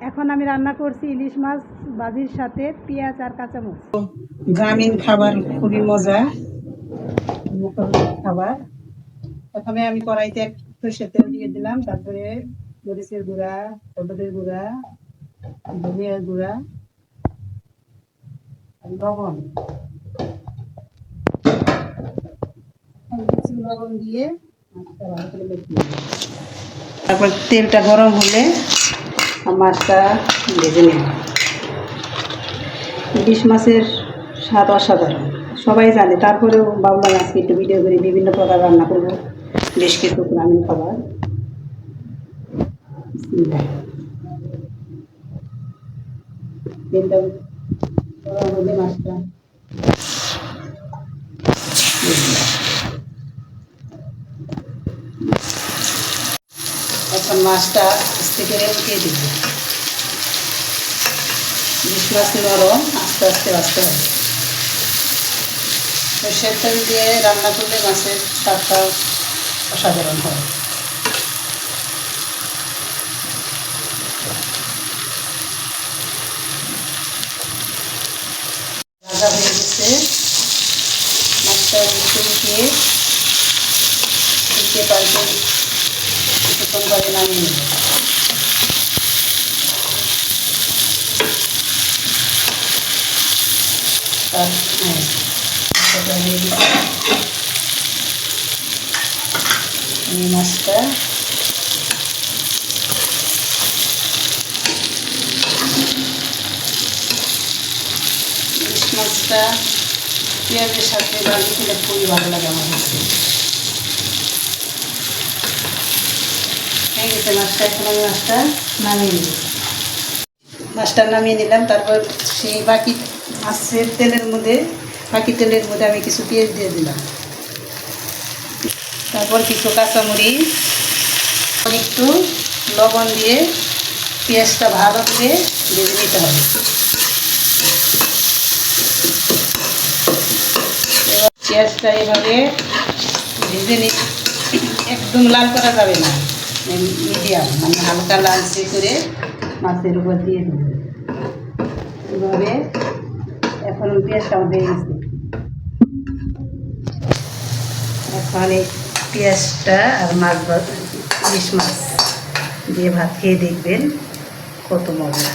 এখন আমি রান্না করছি ইলিশ মাছ ভাজির সাথে পেঁয়াজ আর কাঁচামরিচ। গ্রামীণ খাবার খুবই মজা খাবার। প্রথমে আমি কড়াইতে সরষের তেল দিয়ে দিলাম, তারপরে মরিচের গুঁড়া, হলুদের গুঁড়া, ধনিয়ার গুঁড়া, লবণ লবণ দিয়ে তারপর তেলটা গরম হলে মাছটা ভেজে নেব। ইলিশ মাছের স্বাদ অসাধারণ, সবাই জানে, তারপরেও ভাবলাম আজকে একটু ভিডিও করে বিভিন্ন প্রকার রান্না করবো, বেশ কিছু গ্রামীণ খাবার। তেলটা গরম হলে মাছটা এখন মাছটা আস্তে করে উঠিয়ে দিব। ইলিশ মাছ নরম, আস্তে আস্তে আস্তে হবে। সরষের তেল দিয়ে রান্না করলে মাছের স্বাদটা অসাধারণ হয়। ভাজা হয়ে গেছে, মাছটা উঠিয়ে পাল্টে কিছুক্ষণ পরে নামিয়ে নেব। এই মাছটা ইলিশ মাছটা পেঁয়াজের সাথে ভাজি খেলে খুবই ভালো লাগে আমার কাছে। হয়ে গেছে মাছটা, এখন আমি মাছটা নামিয়ে নিব। মাছটা নামিয়ে নিলাম, তারপর সেই বাকি মাছের তেলের মধ্যে আমি কিছু পেঁয়াজ দিয়ে দিলাম, তারপর কিছু কাঁচামরিচ, একটু লবণ দিয়ে পেঁয়াজটা ভালো করে ভেজে নিতে হবে। এবার পেঁয়াজটা এভাবে ভেজে একদম লাল করা যাবে না, মিডিয়াম মানে হালকা লালচে করে মাছের উপর দিয়ে দেবে। এভাবে এখন পেঁয়াজটা হয়ে গেছে। এখন এই পেঁয়াজটা আর ইলিশ মাছ দিয়ে ভাত খেয়ে দেখবেন কত মজা।